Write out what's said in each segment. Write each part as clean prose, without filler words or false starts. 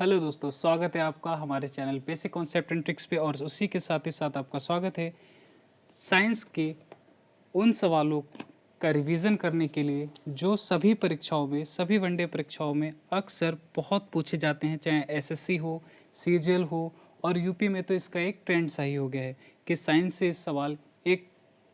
Hello दोस्तों, स्वागत है आपका हमारे channel basic concept and tricks पे। और उसी के साथ ही साथ आपका स्वागत है साइंस के उन सवालों का रिवीजन करने के लिए जो सभी परीक्षाओं में, सभी वनडे परीक्षाओं में अक्सर बहुत पूछे जाते हैं, चाहे एसएससी हो, सीजीएल हो। और यूपी में तो इसका एक ट्रेंड सा ही हो गया है कि साइंस से सवाल एक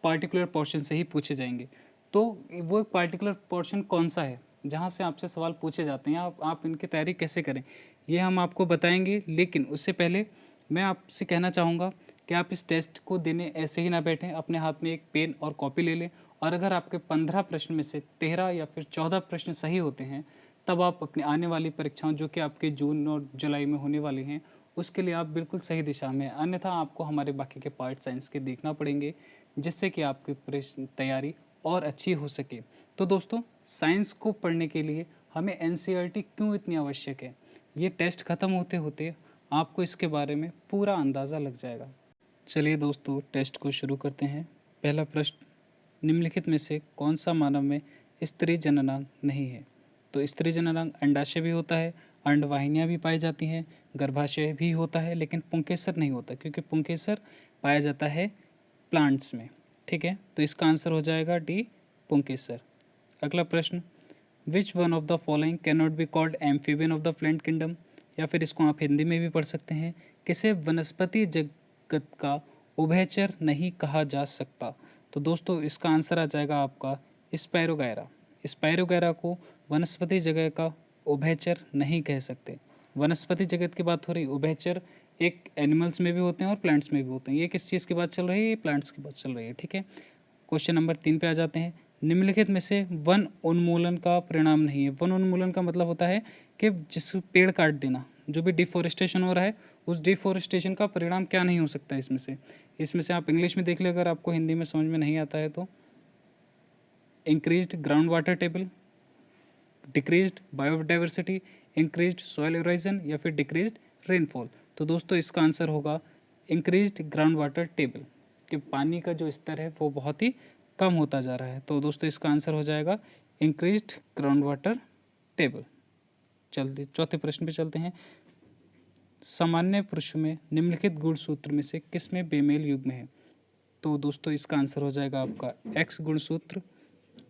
पार्टिकुलर पोर्शन से ही पूछे जाएंगे। तो वो एक पार्टिकुलर पोर्शन कौन सा है जहाँ से आपसे सवाल पूछे जाते हैं, आप इनकी तैयारी कैसे करें, ये हम आपको बताएंगे। लेकिन उससे पहले मैं आपसे कहना चाहूँगा कि आप इस टेस्ट को देने ऐसे ही ना बैठें, अपने हाथ में एक पेन और कॉपी ले लें। और अगर आपके 15 प्रश्न में से 13 या फिर 14 प्रश्न सही होते हैं, तब आप अपनी आने वाली परीक्षाओं जो कि आपके जून और जुलाई में होने वाली हैं, उसके लिए आप बिल्कुल सही दिशा में हैं। अन्यथा आपको हमारे बाकी के पार्ट साइंस के देखना पड़ेंगे, जिससे कि आपकी प्रश्न तैयारी और अच्छी हो सके। तो दोस्तों, साइंस को पढ़ने के लिए हमें एनसीईआरटी क्यों इतनी आवश्यक है, ये टेस्ट ख़त्म होते होते आपको इसके बारे में पूरा अंदाज़ा लग जाएगा। चलिए दोस्तों, टेस्ट को शुरू करते हैं। पहला प्रश्न, निम्नलिखित में से कौन सा मानव में स्त्री जननांग नहीं है? तो स्त्री जननांग अंडाशय भी होता है, अंडवाहिनियाँ भी पाई जाती हैं, गर्भाशय भी होता है, लेकिन पुंकेसर नहीं होता, क्योंकि पुंकेसर पाया जाता है प्लांट्स में। ठीक है, तो इसका आंसर हो जाएगा डी, पुंकेसर। अगला प्रश्न, विच one of the following can not be called amphibian of the plant kingdom? या फिर इसको आप हिंदी में भी पढ़ सकते हैं, किसे वनस्पति जगत का उभयचर नहीं कहा जा सकता? तो दोस्तों, इसका आंसर आ जाएगा आपका स्पायरोगैरा। स्पायरोगैरा को वनस्पति जगत का उभयचर नहीं कह सकते। वनस्पति जगत की बात हो रही, उभयचर एक एनिमल्स में भी होते हैं और प्लांट्स में भी होते हैं। ये किस चीज़ की बात चल रही है? ये प्लांट्स की बात चल रही है। ठीक है, क्वेश्चन नंबर 3 पे आ जाते हैं। निम्नलिखित में से वन उन्मूलन का परिणाम नहीं है। वन उन्मूलन का मतलब होता है कि जिस पेड़ काट देना, जो भी डिफोरेस्टेशन हो रहा है, उस डिफोरेस्टेशन का परिणाम क्या नहीं हो सकता इसमें से आप इंग्लिश में देख ले, अगर आपको हिंदी में समझ में नहीं आता है तो। Increased ground water table, decreased biodiversity, increased soil erosion, या फिर डिक्रीज्ड रेनफॉल। तो दोस्तों, इसका आंसर होगा इंक्रीज्ड ग्राउंड वाटर टेबल, कि पानी का जो स्तर है वो बहुत ही कम होता जा रहा है। तो दोस्तों, इसका आंसर हो जाएगा इंक्रीज्ड ग्राउंड वाटर टेबल। चलते चौथे प्रश्न पे चलते हैं। सामान्य पुरुष में निम्नलिखित गुणसूत्र में से किस में बेमेल युग्म है? तो दोस्तों, इसका आंसर हो जाएगा आपका एक्स गुणसूत्र,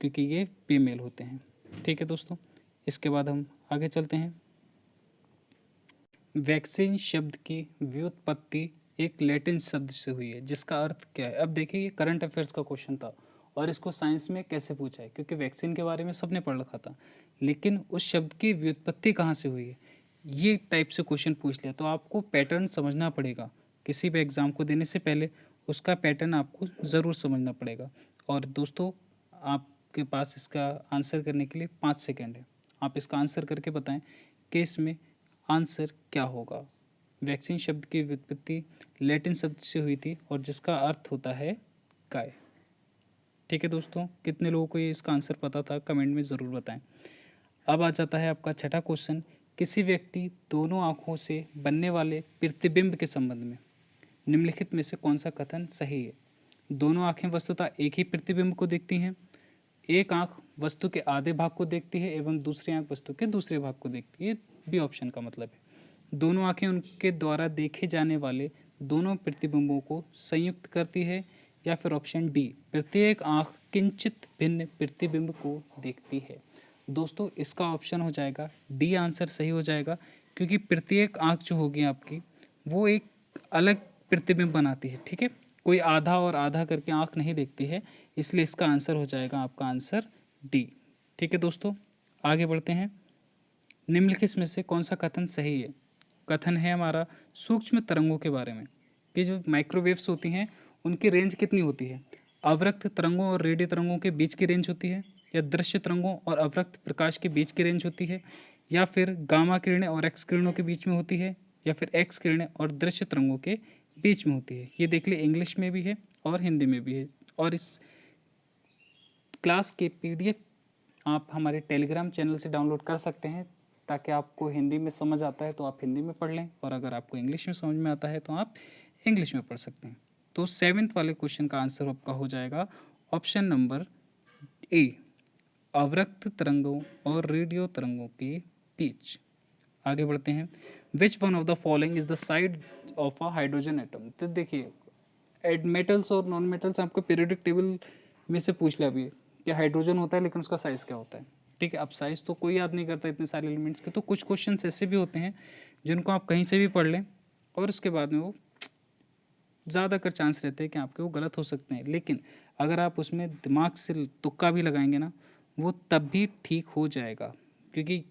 क्योंकि ये बेमेल होते हैं। ठीक है दोस्तों, इसके बाद हम आगे चलते हैं। वैक्सीन शब्द की व्युत्पत्ति एक लैटिन शब्द से हुई है, जिसका अर्थ क्या है? अब देखिए, ये करंट अफेयर्स का क्वेश्चन था और इसको साइंस में कैसे पूछा है, क्योंकि वैक्सीन के बारे में सबने पढ़ रखा था, लेकिन उस शब्द की व्युत्पत्ति कहाँ से हुई है, ये टाइप से क्वेश्चन पूछ लिया। तो आपको पैटर्न समझना पड़ेगा, किसी भी एग्ज़ाम को देने से पहले उसका पैटर्न आपको ज़रूर समझना पड़ेगा। और दोस्तों, आपके पास इसका आंसर करने के लिए 5 सेकेंड है। आप इसका आंसर करके बताएं कि इसमें आंसर क्या होगा। वैक्सीन शब्द की व्युत्पत्ति लैटिन शब्द से हुई थी और जिसका अर्थ होता है गाय। ठीक है दोस्तों, कितने लोगों को ये इसका आंसर पता था, कमेंट में ज़रूर बताएं। अब आ जाता है आपका छठा क्वेश्चन। किसी व्यक्ति दोनों आँखों से बनने वाले प्रतिबिंब के संबंध में निम्नलिखित में से कौन सा कथन सही है? दोनों आँखें वस्तुतः एक ही प्रतिबिंब को देखती हैं, एक आँख वस्तु के आधे भाग को देखती है एवं दूसरी आँख वस्तु के दूसरे भाग को देखती है। ये बी ऑप्शन का मतलब है। दोनों आँखें उनके द्वारा देखे जाने वाले दोनों प्रतिबिंबों को संयुक्त करती है, या फिर ऑप्शन डी, प्रत्येक आँख किंचित भिन्न प्रतिबिंब को देखती है। दोस्तों, इसका ऑप्शन हो जाएगा डी, आंसर सही हो जाएगा, क्योंकि प्रत्येक आँख जो होगी आपकी, वो एक अलग प्रतिबिंब बनाती है। ठीक है, कोई आधा और आधा करके आँख नहीं देखती है, इसलिए इसका आंसर हो जाएगा आपका आंसर डी। ठीक है दोस्तों, आगे बढ़ते हैं। निम्नलिखित में से कौन सा कथन सही है? कथन है हमारा सूक्ष्म तरंगों के बारे में, कि जो माइक्रोवेव्स होती हैं उनकी रेंज कितनी होती है? अवरक्त तरंगों और रेडियो तरंगों के बीच की रेंज होती है, या दृश्य तरंगों और अवरक्त प्रकाश के बीच की रेंज होती है, या फिर गामा किरणें और एक्स किरणों के बीच में होती है, या फिर एक्स किरणें और दृश्य तरंगों के बीच में होती है? ये देख ले, इंग्लिश में भी है और हिंदी में भी है। और इस क्लास के पीडीएफ आप हमारे टेलीग्राम चैनल से डाउनलोड कर सकते हैं, ताकि आपको हिंदी में समझ आता है तो आप हिंदी में पढ़ लें, और अगर आपको इंग्लिश में समझ में आता है तो आप इंग्लिश में पढ़ सकते हैं। तो 7th वाले क्वेश्चन का आंसर आपका हो जाएगा ऑप्शन नंबर ए, अवरक्त तरंगों और रेडियो तरंगों के बीच। आगे बढ़ते हैं। विच one of the following is the side of a hydrogen atom. तो देखिए मेटल्स और नॉन मेटल्स आपको पीरियोडिक टेबल में से पूछ लिया अभी कि हाइड्रोजन होता है लेकिन उसका साइज़ क्या होता है। ठीक है, अब साइज़ तो कोई याद नहीं करता इतने सारे एलिमेंट्स के, तो कुछ क्वेश्चंस ऐसे भी होते हैं जिनको आप कहीं से भी पढ़ लें और उसके बाद में वो ज़्यादातर चांस रहते हैं कि आपके वो गलत हो सकते हैं, लेकिन अगर आप उसमें दिमाग से तुक्का भी लगाएंगे ना वो तब भी ठीक हो जाएगा, क्योंकि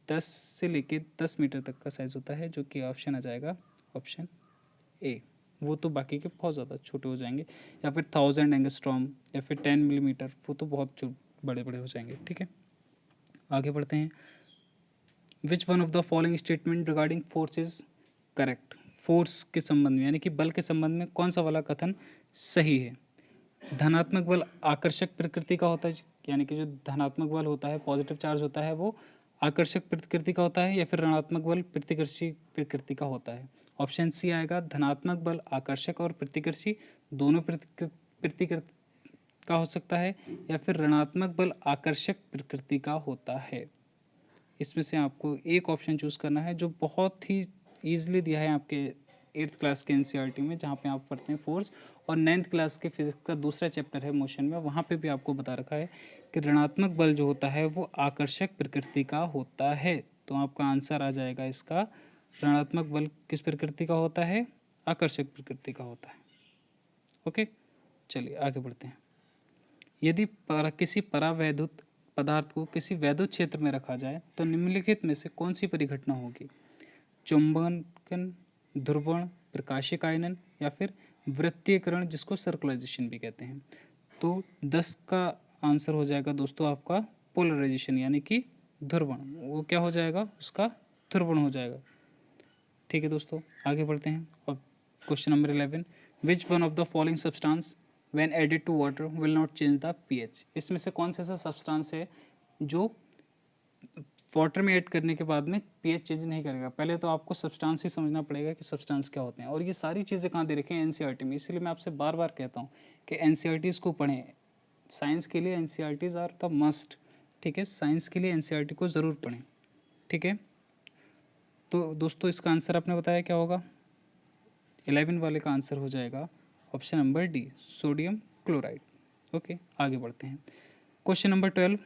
10 से लेके 10 मीटर तक का साइज़ होता है, जो कि ऑप्शन आ जाएगा ऑप्शन ए। वो तो बाकी के बहुत ज़्यादा छोटे हो जाएंगे, या फिर 1000 एंगस्ट्रॉम या फिर 10 मिलीमीटर, वो तो बहुत बड़े बड़े हो जाएंगे। ठीक है, आगे बढ़ते हैं। विच one of the following statement regarding force is correct. Force के संबंध में यानी कि बल के संबंध में कौन सा वाला कथन सही है। धनात्मक बल आकर्षक प्रकृति का होता है, यानी कि जो धनात्मक बल होता है, पॉजिटिव चार्ज होता है, वो आकर्षक प्रकृति का होता है, या फिर ऋणात्मक बल प्रतिकर्षी प्रकृति का होता है। ऑप्शन सी आएगा, धनात्मक बल आकर्षक और प्रतिकर्षी दोनों प्रतिकृति का हो सकता है, या फिर ऋणात्मक बल आकर्षक प्रकृति का होता है। इसमें से आपको एक ऑप्शन चूज़ करना है जो बहुत ही ईजिली दिया है आपके 8th क्लास के एनसीईआरटी में, जहाँ पे आप पढ़ते हैं फोर्स, और 9th क्लास के फिजिक्स का दूसरा चैप्टर है मोशन में, वहाँ पे भी आपको बता रखा है कि ऋणात्मक बल जो होता है वो आकर्षक प्रकृति का होता है। तो आपका आंसर आ जाएगा इसका, ऋणात्मक बल किस प्रकृति का होता है, आकर्षक प्रकृति का होता है। ओके, चलिए आगे बढ़ते हैं। यदि किसी परावैद्युत पदार्थ को किसी वैद्युत क्षेत्र में रखा जाए तो निम्नलिखित में से कौन सी परिघटना होगी। चुंबकन, ध्रुवण, प्रकाशिक आयनन, या फिर वृत्तीयकरण, जिसको सर्कुलराइजेशन भी कहते हैं। तो 10 का आंसर हो जाएगा दोस्तों आपका पोलराइजेशन, यानी कि ध्रुवण। वो क्या हो जाएगा, उसका ध्रुवण हो जाएगा। ठीक है दोस्तों, आगे बढ़ते हैं। और question number 11, which one of the following substance when added to water will not change the pH. इसमें से कौन सा ऐसा सब्सटेंस है जो वाटर में ऐड करने के बाद में पीएच चेंज नहीं करेगा। पहले तो आपको सब्सटेंस ही समझना पड़ेगा कि सब्सटेंस क्या होते हैं, और ये सारी चीज़ें कहाँ दे रखी हैं, एनसीईआरटी में। इसलिए मैं आपसे बार बार कहता हूँ कि एनसीईआरटीज़ को पढ़ें। साइंस के लिए एनसीईआरटीज़ आर द मस्ट। ठीक है, साइंस के लिए एनसीईआरटी को ज़रूर पढ़ें। ठीक है, तो दोस्तों इसका आंसर आपने बताया क्या होगा। 11 वाले का आंसर हो जाएगा option number D, sodium chloride. Okay, आगे बढ़ते हैं। क्वेश्चन नंबर 12,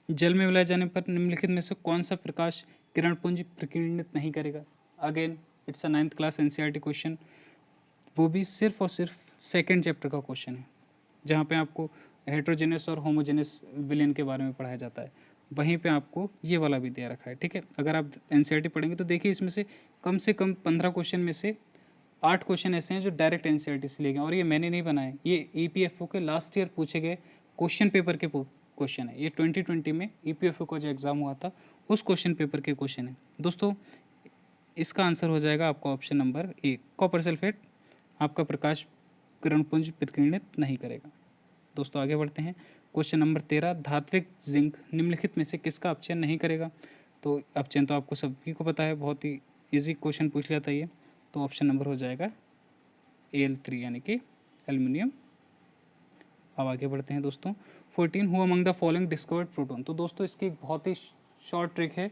जल में मिलाए जाने पर निम्नलिखित में से कौन सा प्रकाश किरण पुंज प्रकीर्णित नहीं करेगा। Again it's a 9th class NCERT question, वो भी सिर्फ और सिर्फ सेकेंड चैप्टर का क्वेश्चन है, जहाँ पे आपको हेट्रोजेनस और होमोजेनस विलेन के बारे में पढ़ाया जाता है। वहीं पे आपको ये वाला भी दे रखा है। ठीक है, अगर आप एनसीईआरटी पढ़ेंगे तो देखिए इसमें से कम 15 क्वेश्चन में से 8 क्वेश्चन ऐसे हैं जो डायरेक्ट एनसीईआरटी से लिए गए, और ये मैंने नहीं बनाए, ये ईपीएफओ के लास्ट ईयर पूछे गए क्वेश्चन पेपर के क्वेश्चन है। ये 2020 में ईपीएफओ का जो एग्ज़ाम हुआ था उस क्वेश्चन पेपर के क्वेश्चन है दोस्तों। इसका आंसर हो जाएगा आपका option number A, copper sulphate आपका प्रकाश किरणपुंज प्रकीर्णित नहीं करेगा। दोस्तों आगे बढ़ते हैं। क्वेश्चन नंबर 13, धात्विक जिंक निम्नलिखित में से किसका अपचयन नहीं करेगा। तो अपचयन तो आपको सभी को पता है, बहुत ही ईजी क्वेश्चन पूछ लिया था ये। तो ऑप्शन नंबर हो जाएगा Al3 यानी कि एल्युमिनियम। अब आगे बढ़ते हैं दोस्तों। 14, who among the following discovered proton. तो दोस्तों इसकी एक बहुत ही शॉर्ट ट्रिक है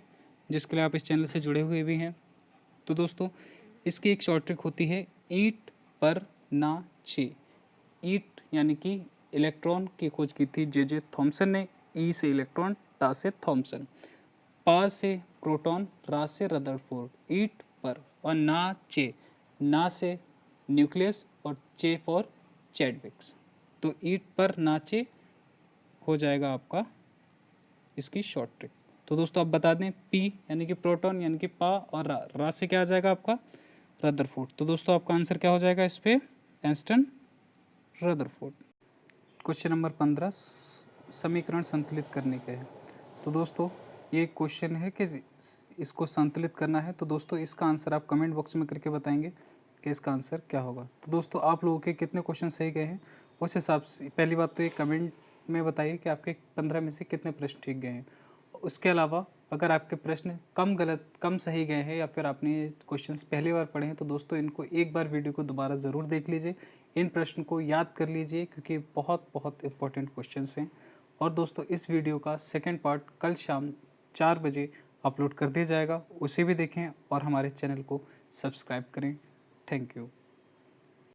जिसके लिए आप इस चैनल से जुड़े हुए भी हैं। तो दोस्तों इसकी एक शॉर्ट ट्रिक होती है, ईट पर ना चे। ईट यानी कि इलेक्ट्रॉन की खोज की थी जे थॉमसन ने, ई से इलेक्ट्रॉन, टा से थॉमसन, पा से प्रोटॉन, रा से रदरफोर्ड। ईट पर और ना चे, ना से न्यूक्लियस और चे फॉर चैडविक्स। तो ईट पर नाचे हो जाएगा आपका इसकी शॉर्ट ट्रिक। तो दोस्तों आप बता दें, पी यानी कि प्रोटॉन यानी कि पा, और रा से क्या आ जाएगा आपका रदरफोर्ड। तो दोस्तों आपका आंसर क्या हो जाएगा इस पे, एंस्टन रदरफोर्ड। क्वेश्चन नंबर 15, समीकरण संतुलित करने के हैं। तो दोस्तों ये क्वेश्चन है कि इसको संतुलित करना है। तो दोस्तों इसका आंसर आप कमेंट बॉक्स में करके बताएंगे कि इसका आंसर क्या होगा। तो दोस्तों आप लोगों के कितने क्वेश्चन सही गए हैं उस हिसाब से पहली बात तो ये कमेंट में बताइए कि आपके 15 में से कितने प्रश्न ठीक गए हैं। उसके अलावा अगर आपके प्रश्न कम सही गए हैं या फिर आपने क्वेश्चंस पहली बार पढ़े हैं तो दोस्तों इनको एक बार वीडियो को दोबारा ज़रूर देख लीजिए, इन प्रश्न को याद कर लीजिए क्योंकि बहुत बहुत इंपॉर्टेंट क्वेश्चंस हैं। और दोस्तों इस वीडियो का सेकंड पार्ट कल शाम 4 बजे अपलोड कर दिया जाएगा, उसे भी देखें और हमारे चैनल को सब्सक्राइब करें। Thank you.